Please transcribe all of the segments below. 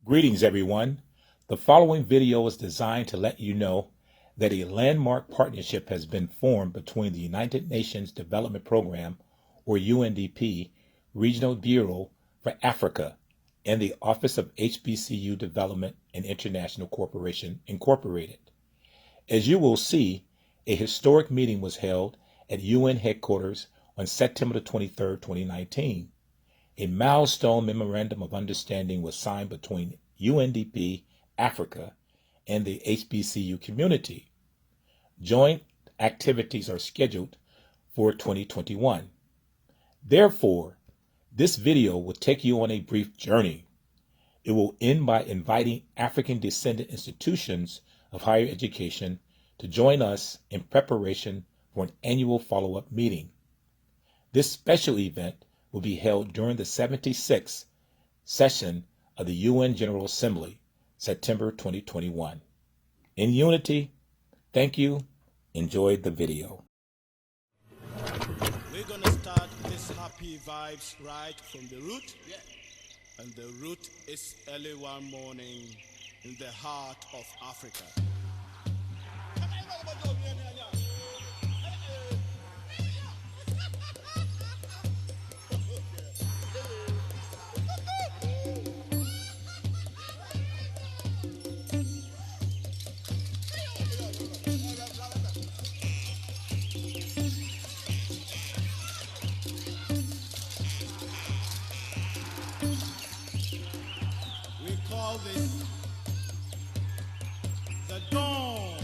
Greetings, everyone. The following video is designed to let you know that a landmark partnership has been formed between the United Nations Development Program, or UNDP, Regional Bureau for Africa, and the Office of HBCU Development and International Corporation, Incorporated. As you will see, a historic meeting was held at UN headquarters on September 23, 2019. A milestone memorandum of understanding was signed between UNDP Africa and the HBCU community. Joint activities are scheduled for 2021. Therefore, this video will take you on a brief journey. It will end by inviting African descendant institutions of higher education to join us in preparation for an annual follow-up meeting. This special event will be held during the 76th session of the UN General Assembly, September 2021. In unity, thank you. Enjoy the video. We're going to start this happy vibes right from the root. Yeah. And the root is early one morning in the heart of Africa. We call this the dawn.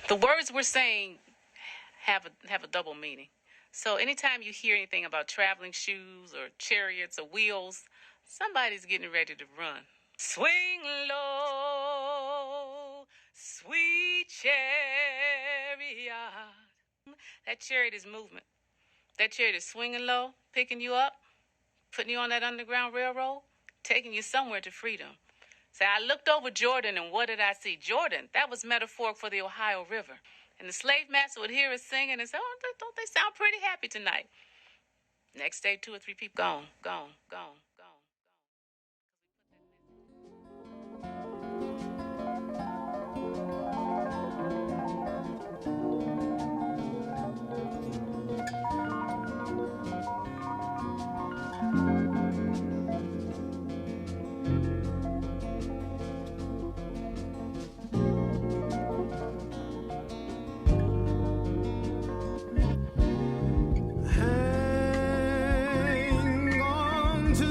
The words we're saying have a double meaning. So anytime you hear anything about traveling shoes or chariots or wheels, Somebody's getting ready to run. Swing low, sweet chariot. That chariot is movement. That chariot is swinging low, picking you up, putting you on that Underground Railroad, taking you somewhere to freedom. Say, I looked over Jordan, and what did I see? Jordan, that was metaphoric for the Ohio River. And the slave master would hear us singing and say, oh, don't they sound pretty happy tonight? Next day, 2 or 3 people gone, gone, gone, gone. Hang on to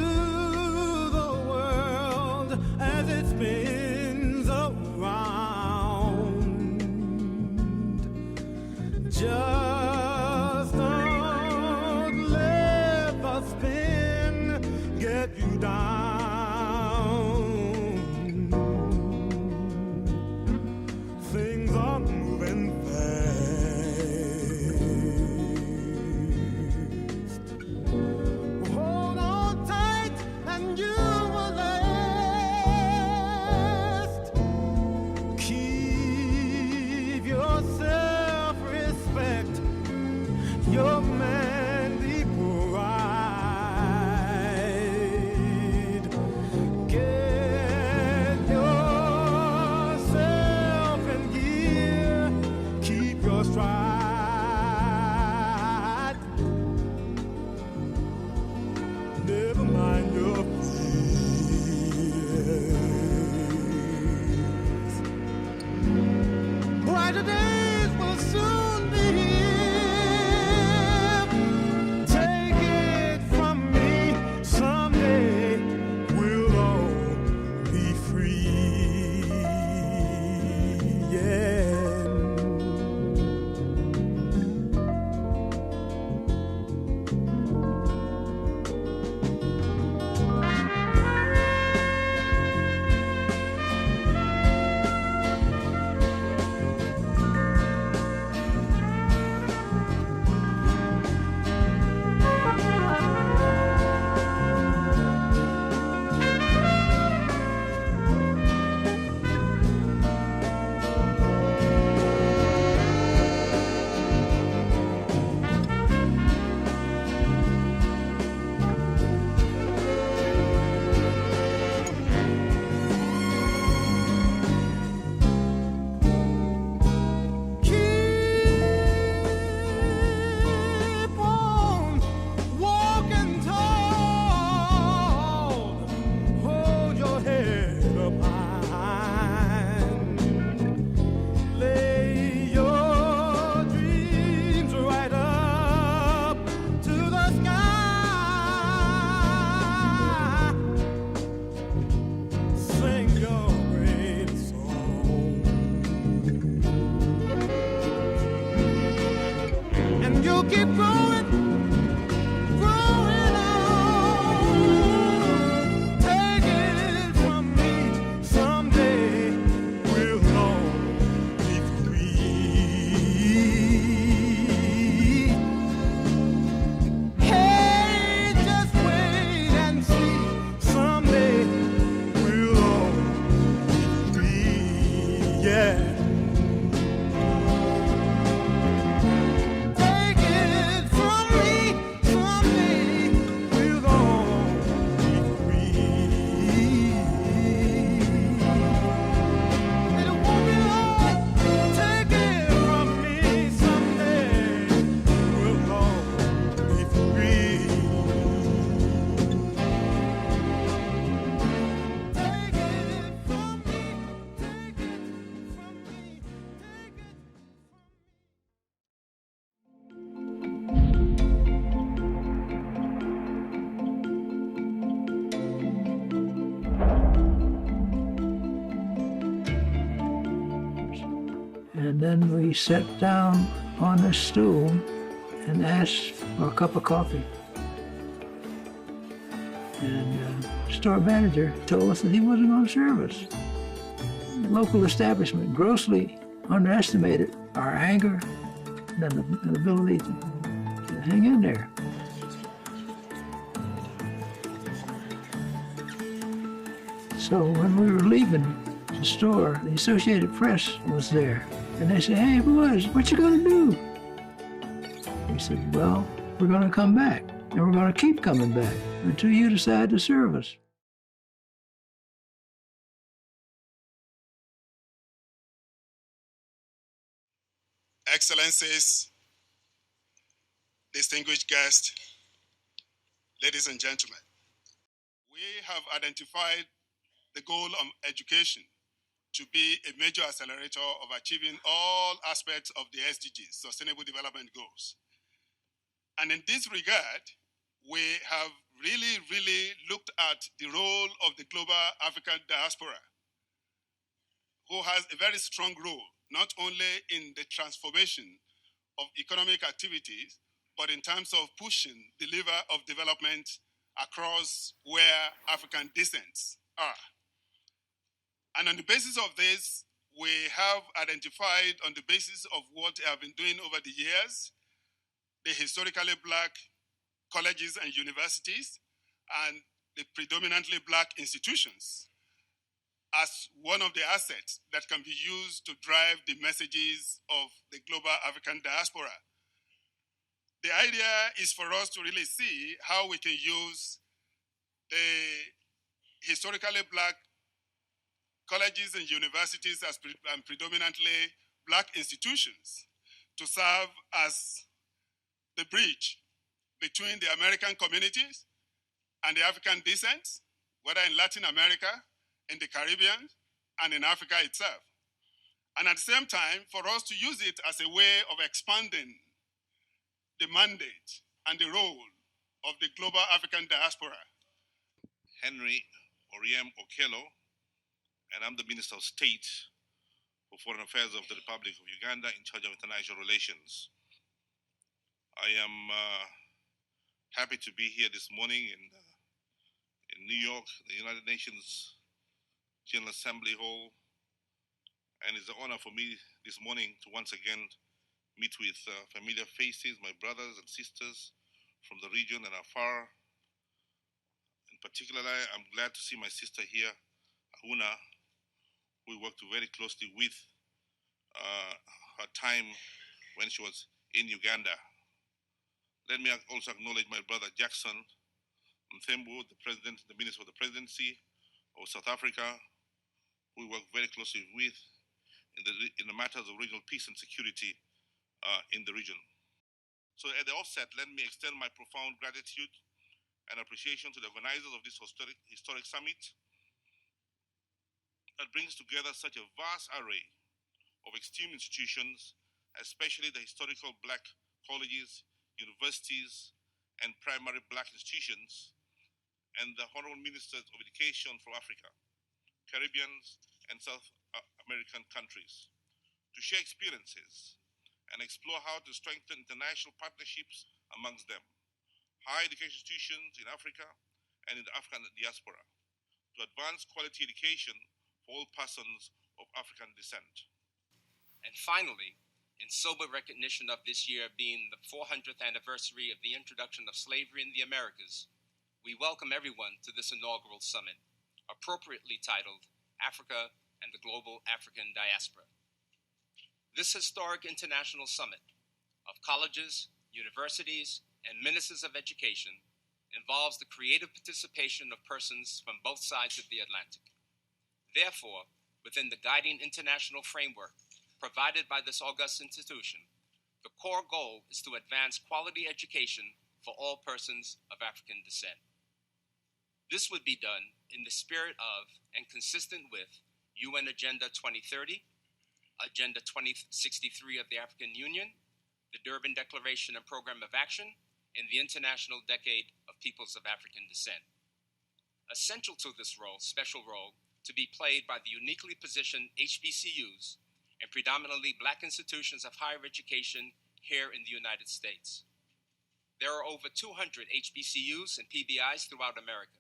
the world as it spins around. Just don't let the spin get you down. Things are moving fast. Hold on tight and you will last. Keep your self-respect, your manly pride. Get yourself in gear, keep your stride. Never mind your fears. Brighter days will soon be here. Take it from me, someday we'll all be free. Yeah. Keep on walking tall. Hold your head up high. Lay your dreams right up to the sky. Sing your great song, and you'll keep growing, growing on. Take it from me, someday we'll all be free. Hey, just wait and see, someday we'll all be free. Yeah. Take it from me, someday we'll all be free. It won't be long. Take it from me, someday we'll all be free. Take it from me, take it from me, take it. And then we sat down on a stool and asked for a cup of coffee. And the store manager told us that he wasn't going to serve us. The local establishment grossly underestimated our anger and ability to hang in there. So when we were leaving the store, the Associated Press was there. And they said, "Hey, boys, what you gonna do?" We said, "Well, we're gonna come back, and we're gonna keep coming back until you decide to serve us." Excellencies, distinguished guests, ladies and gentlemen, we have identified the goal of education to be a major accelerator of achieving all aspects of the SDGs, Sustainable Development Goals. And in this regard, we have really looked at the role of the global African diaspora, who has a very strong role, not only in the transformation of economic activities, but in terms of pushing the lever of development across where African descents are. And on the basis of this, we have identified, on the basis of what they have been doing over the years, the historically Black colleges and universities and the predominantly Black institutions as one of the assets that can be used to drive the messages of the global African diaspora. The idea is for us to really see how we can use the historically Black colleges and universities as predominantly Black institutions to serve as the bridge between the American communities and the African descent, whether in Latin America, in the Caribbean, and in Africa itself. And at the same time, for us to use it as a way of expanding the mandate and the role of the global African diaspora. Henry Oriem Okello, and I'm the Minister of State for Foreign Affairs of the Republic of Uganda in charge of international relations. I am happy to be here this morning in New York, the United Nations General Assembly Hall, and it's an honor for me this morning to once again meet with familiar faces, my brothers and sisters from the region and afar. In particular, I'm glad to see my sister here, Ahuna, who we worked very closely with her time when she was in Uganda. Let me also acknowledge my brother Jackson Mthembu, the Minister for the Presidency of South Africa, who we work very closely with in the matters of regional peace and security in the region. So at the offset, let me extend my profound gratitude and appreciation to the organizers of this historic summit that brings together such a vast array of esteemed institutions, especially the historical Black colleges, universities, and primary Black institutions, and the Honorable Ministers of Education from Africa, Caribbean, and South American countries, to share experiences and explore how to strengthen international partnerships amongst them, higher education institutions in Africa and in the African diaspora, to advance quality education for all persons of African descent. And finally, in sober recognition of this year being the 400th anniversary of the introduction of slavery in the Americas, we welcome everyone to this inaugural summit, appropriately titled Africa and the Global African Diaspora. This historic international summit of colleges, universities, and ministers of education involves the creative participation of persons from both sides of the Atlantic. Therefore, within the guiding international framework provided by this august institution, the core goal is to advance quality education for all persons of African descent. This would be done in the spirit of and consistent with UN Agenda 2030, Agenda 2063 of the African Union, the Durban Declaration and Program of Action, and the International Decade of Peoples of African Descent. Essential to this role, special role, to be played by the uniquely positioned HBCUs and predominantly Black institutions of higher education here in the United States. There are over 200 HBCUs and PBIs throughout America,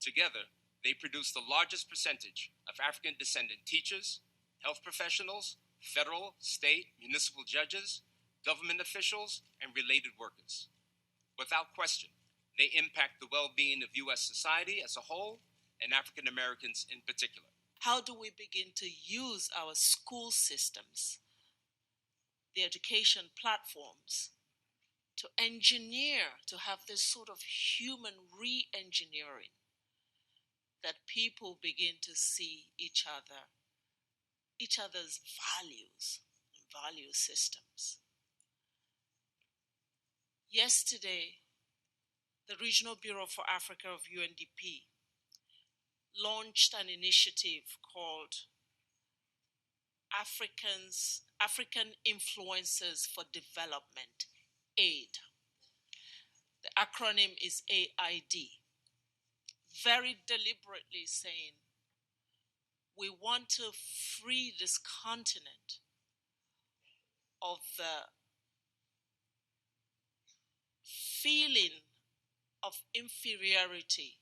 Together, they produce the largest percentage of African descendant teachers, health professionals, federal, state, municipal judges, government officials, and related workers. Without question, they impact the well-being of U.S. society as a whole and African Americans in particular. How do we begin to use our school systems, the education platforms, to engineer, to have this sort of human re-engineering, that people begin to see each other's values and value systems? Yesterday, the Regional Bureau for Africa of UNDP launched an initiative called African Influencers for Development, AID. The acronym is AID. Very deliberately saying, we want to free this continent of the feeling of inferiority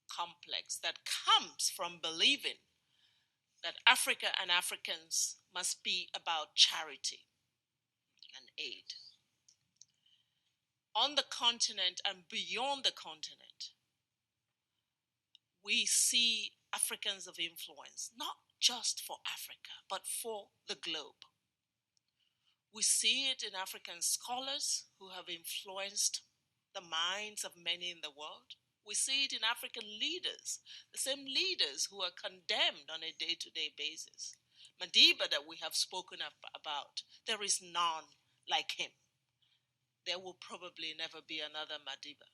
complex that comes from believing that Africa and Africans must be about charity and aid. On the continent and beyond the continent, we see Africans of influence, not just for Africa, but for the globe. We see it in African scholars who have influenced the minds of many in the world. We see it in African leaders, the same leaders who are condemned on a day-to-day basis. Madiba that we have spoken about, there is none like him. There will probably never be another Madiba.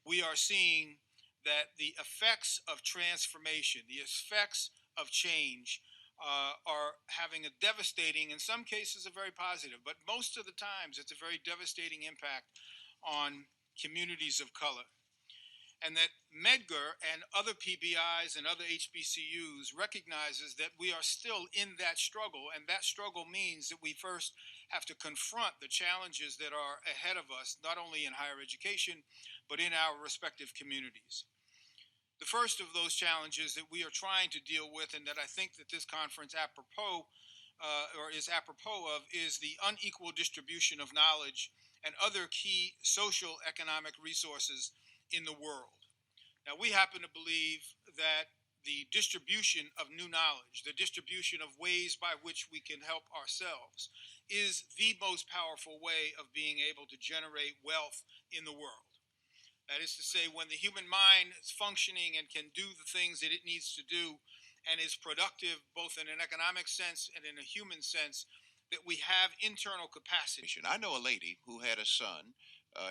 We are seeing that the effects of transformation, the effects of change are having a devastating, in some cases a very positive, but most of the times it's a very devastating impact on communities of color. And that Medgar and other PBIs and other HBCUs recognizes that we are still in that struggle, and that struggle means that we first have to confront the challenges that are ahead of us, not only in higher education, but in our respective communities. The first of those challenges that we are trying to deal with, and that I think that this conference is apropos of, is the unequal distribution of knowledge and other key social economic resources in the world. Now, we happen to believe that the distribution of new knowledge, the distribution of ways by which we can help ourselves, is the most powerful way of being able to generate wealth in the world. That is to say, when the human mind is functioning and can do the things that it needs to do and is productive both in an economic sense and in a human sense, that we have internal capacity. I know a lady who had a son.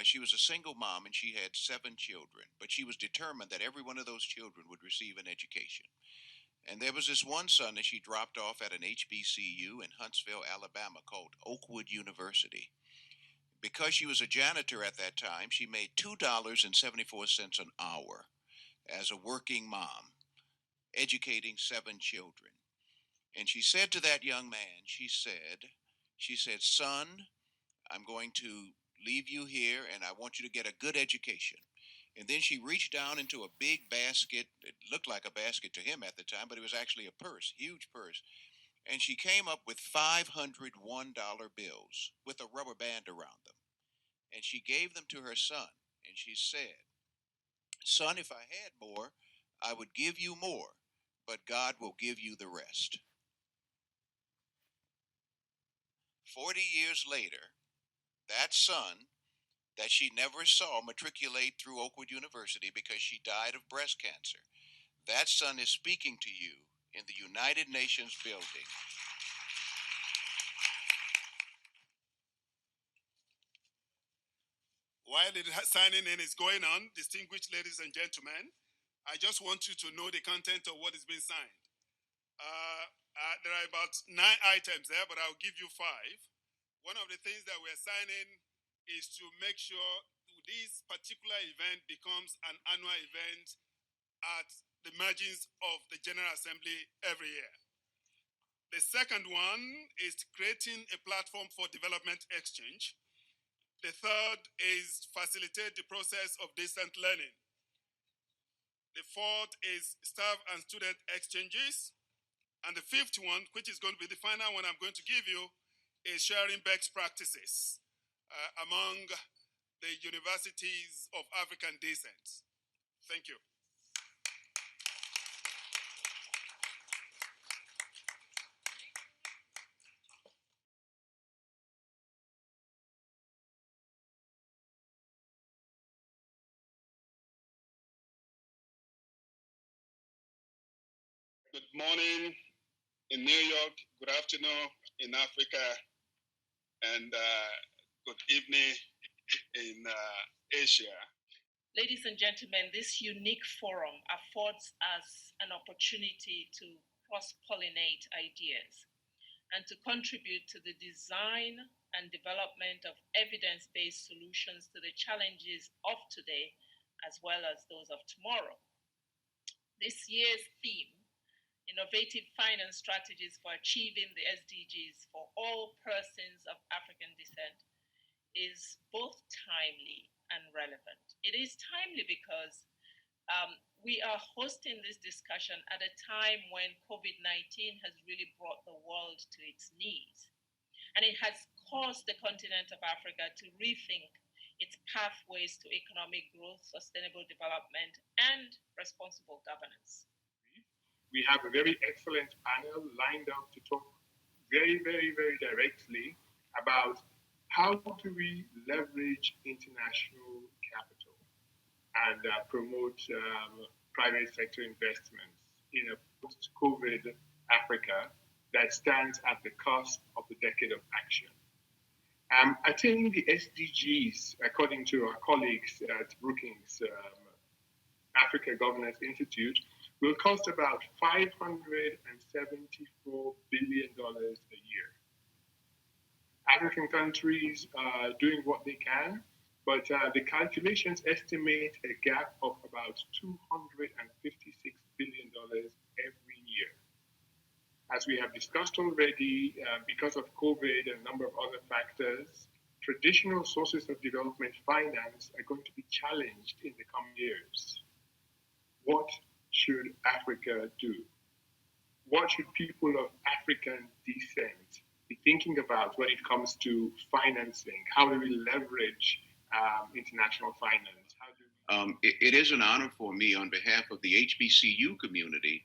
She was a single mom and she had 7 children, but she was determined that every one of those children would receive an education. And there was this one son that she dropped off at an HBCU in Huntsville, Alabama, called Oakwood University. Because she was a janitor at that time, she made $2.74 an hour as a working mom, educating 7 children. And she said to that young man, she said, son, I'm going to leave you here and I want you to get a good education. And then she reached down into a big basket. It looked like a basket to him at the time, but it was actually a purse, huge purse. And she came up with 500 $1 bills with a rubber band around them. And she gave them to her son. And she said, son, if I had more, I would give you more, but God will give you the rest. 40 years later, that son that she never saw matriculate through Oakwood University because she died of breast cancer, that son is speaking to you in the United Nations building. While the signing in is going on, distinguished ladies and gentlemen, I just want you to know the content of what is being signed. There are about 9 items there, but I'll give you 5. One of the things that we're signing is to make sure this particular event becomes an annual event at the margins of the General Assembly every year. The second one is creating a platform for development exchange. The third is facilitate the process of distant learning. The fourth is staff and student exchanges. And the fifth one, which is going to be the final one I'm going to give you, is sharing best practices among the universities of African descent. Thank you. Good morning in New York, good afternoon in Africa, and good evening in Asia. Ladies and gentlemen, this unique forum affords us an opportunity to cross-pollinate ideas and to contribute to the design and development of evidence-based solutions to the challenges of today as well as those of tomorrow. This year's theme, Innovative Finance Strategies for Achieving the SDGs for All Persons of African Descent, is both timely and relevant. It is timely because we are hosting this discussion at a time when COVID-19 has really brought the world to its knees. And it has caused the continent of Africa to rethink its pathways to economic growth, sustainable development, and responsible governance. We have a very excellent panel lined up to talk very, very, very directly about how do we leverage international capital and promote private sector investments in a post-COVID Africa that stands at the cusp of the decade of action. Attaining the SDGs, according to our colleagues at Brookings Africa Governance Institute, will cost about $574 billion a year. African countries are doing what they can, but the calculations estimate a gap of about $256 billion every year. As we have discussed already, because of COVID and a number of other factors, traditional sources of development finance are going to be challenged in the coming years. What should Africa do? What should people of African descent be thinking about when it comes to financing? How do we leverage international finance? It is an honor for me on behalf of the HBCU community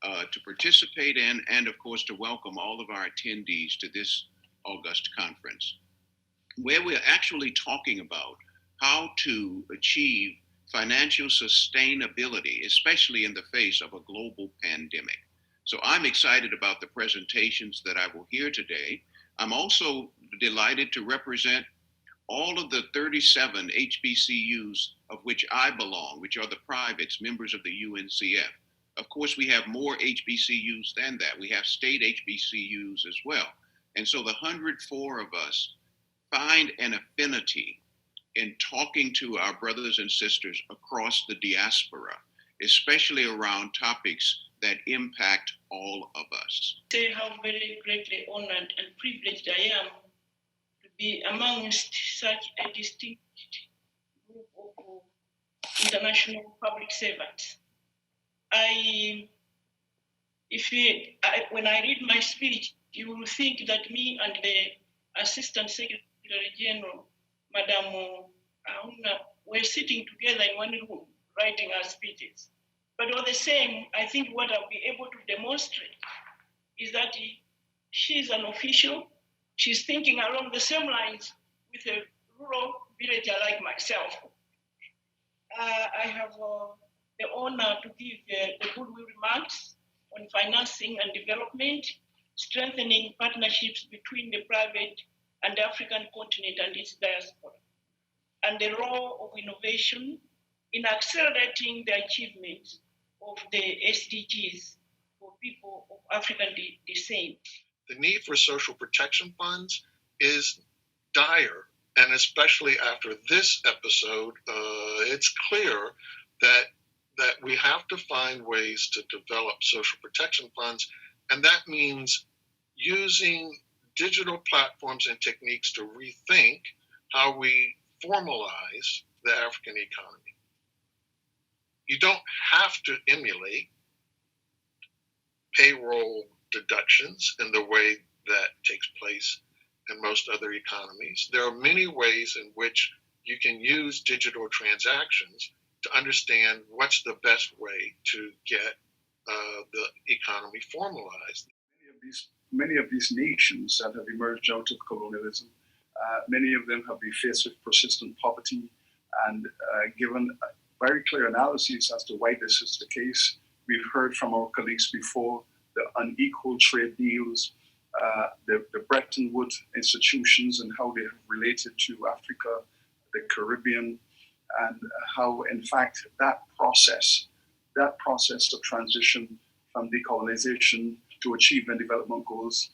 to participate in and, of course, to welcome all of our attendees to this August conference, where we're actually talking about how to achieve financial sustainability, especially in the face of a global pandemic. So I'm excited about the presentations that I will hear today. I'm also delighted to represent all of the 37 HBCUs of which I belong, which are the privates, members of the UNCF. Of course, we have more HBCUs than that. We have state HBCUs as well. And so the 104 of us find an affinity in talking to our brothers and sisters across the diaspora, especially around topics that impact all of us. Say how very greatly honored and privileged I am to be amongst such a distinct group of international public servants. When I read my speech, you will think that me and the Assistant Secretary General, Madam Auna, were sitting together in one room writing our speeches. But all the same, I think what I'll be able to demonstrate is that she's an official. She's thinking along the same lines with a rural villager like myself. I have the honor to give the goodwill remarks on financing and development, strengthening partnerships between the private and the African continent and its diaspora, and the role of innovation in accelerating the achievements of the SDGs for people of African descent. The need for social protection funds is dire, and especially after this episode, it's clear that we have to find ways to develop social protection funds, and that means using digital platforms and techniques to rethink how we formalize the African economy. You don't have to emulate payroll deductions in the way that takes place in most other economies. There are many ways in which you can use digital transactions to understand what's the best way to get the economy formalized. Many of these nations that have emerged out of colonialism, many of them have been faced with persistent poverty, and given very clear analyses as to why this is the case. We've heard from our colleagues before the unequal trade deals, the Bretton Woods institutions and how they have related to Africa, the Caribbean, and how, in fact, that process of transition from decolonization to achievement development goals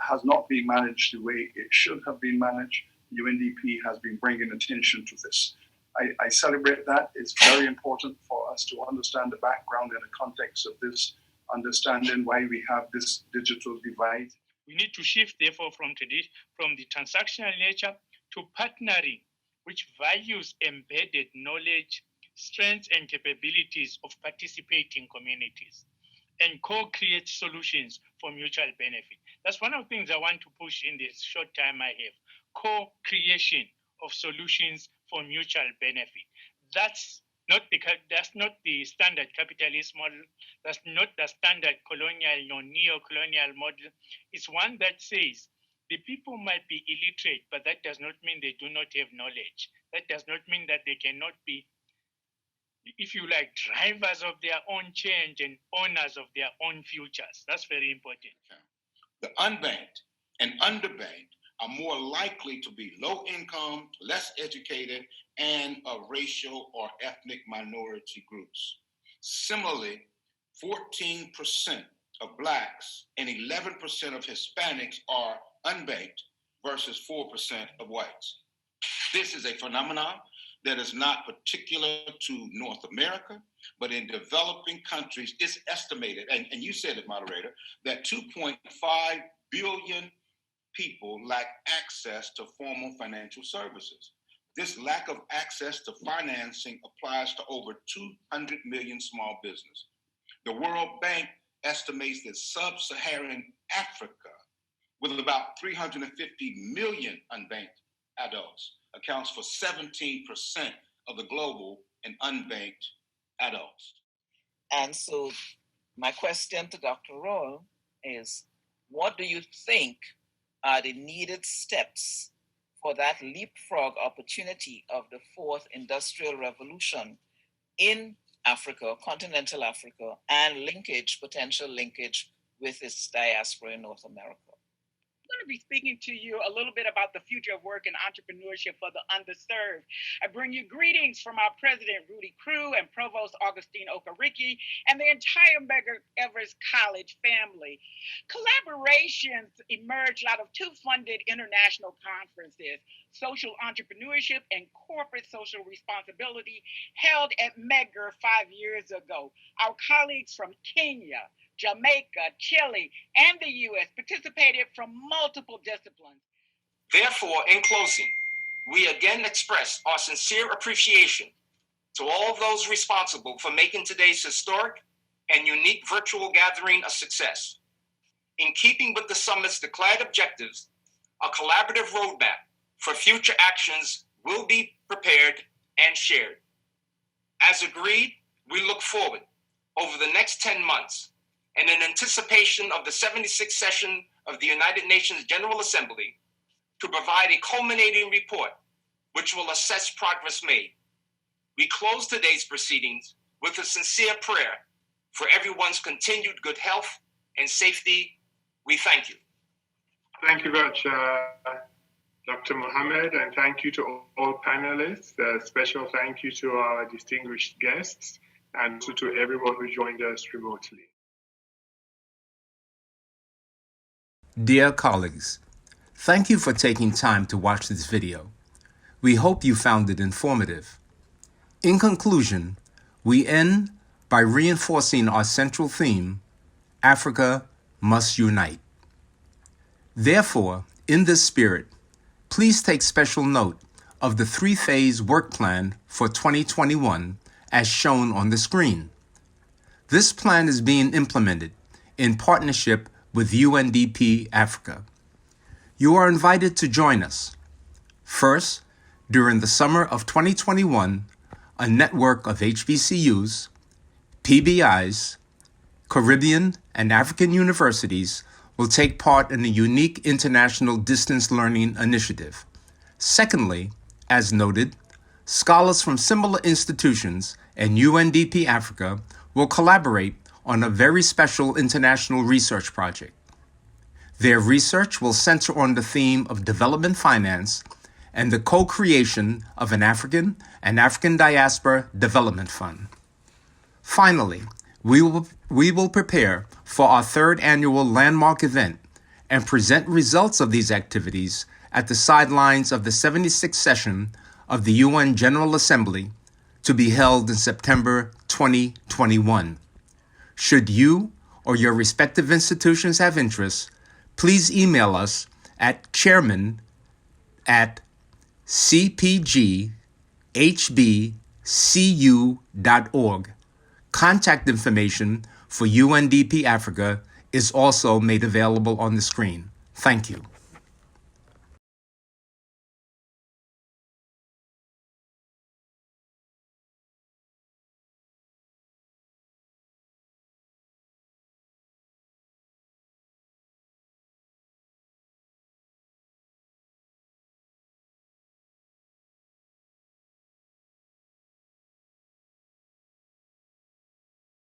has not been managed the way it should have been managed. UNDP has been bringing attention to this. I celebrate that. It's very important for us to understand the background and the context of this, understanding why we have this digital divide. We need to shift, therefore, from the transactional nature to partnering, which values embedded knowledge, strengths, and capabilities of participating communities, and co-create solutions for mutual benefit. That's one of the things I want to push in this short time I have. Co-creation of solutions for mutual benefit. That's not the standard capitalist model. That's not the standard colonial or neo-colonial model. It's one that says the people might be illiterate, but that does not mean they do not have knowledge. That does not mean that they cannot be, if you like, drivers of their own change and owners of their own futures. That's very important. The unbanked and underbanked are more likely to be low income, less educated, and of racial or ethnic minority groups. Similarly, 14% of Blacks and 11% of Hispanics are unbanked versus 4% of whites. This is a phenomenon that is not particular to North America, but in developing countries, it's estimated, and you said it, moderator, that 2.5 billion people lack access to formal financial services. This lack of access to financing applies to over 200 million small businesses. The World Bank estimates that sub-Saharan Africa, with about 350 million unbanked adults, accounts for 17% of the global and unbanked adults. And so my question to Dr. Roll is, what do you think are the needed steps for that leapfrog opportunity of the fourth industrial revolution in Africa, continental Africa, and potential linkage with its diaspora in North America? I'm going to be speaking to you a little bit about the future of work and entrepreneurship for the underserved. I bring you greetings from our president, Rudy Crew, and Provost Augustine Okariki, and the entire Medgar Evers College family. Collaborations emerged out of two funded international conferences, Social Entrepreneurship and Corporate Social Responsibility, held at Medgar 5 years ago. Our colleagues from Kenya, Jamaica, Chile, and the U.S. participated from multiple disciplines. Therefore, in closing, we again express our sincere appreciation to all those responsible for making today's historic and unique virtual gathering a success. In keeping with the summit's declared objectives, a collaborative roadmap for future actions will be prepared and shared. As agreed, we look forward over the next 10 months and in anticipation of the 76th session of the United Nations General Assembly to provide a culminating report which will assess progress made. We close today's proceedings with a sincere prayer for everyone's continued good health and safety. We thank you. Thank you very much, Dr. Mohammed, and thank you to all panelists. A special thank you to our distinguished guests and to everyone who joined us remotely. Dear colleagues, thank you for taking time to watch this video. We hope you found it informative. In conclusion, we end by reinforcing our central theme, Africa must unite. Therefore, in this spirit, please take special note of the 3-phase work plan for 2021 as shown on the screen. This plan is being implemented in partnership with UNDP Africa. You are invited to join us. First, during the summer of 2021, a network of HBCUs, PBIs, Caribbean and African universities will take part in a unique international distance learning initiative. Secondly, as noted, scholars from similar institutions and UNDP Africa will collaborate on a very special international research project. Their research will center on the theme of development finance and the co-creation of an African and African Diaspora Development Fund. Finally, we will prepare for our third annual landmark event and present results of these activities at the sidelines of the 76th session of the UN General Assembly to be held in September 2021. Should you or your respective institutions have interest, please email us at chairman@cpghbcu.org. Contact information for UNDP Africa is also made available on the screen. Thank you.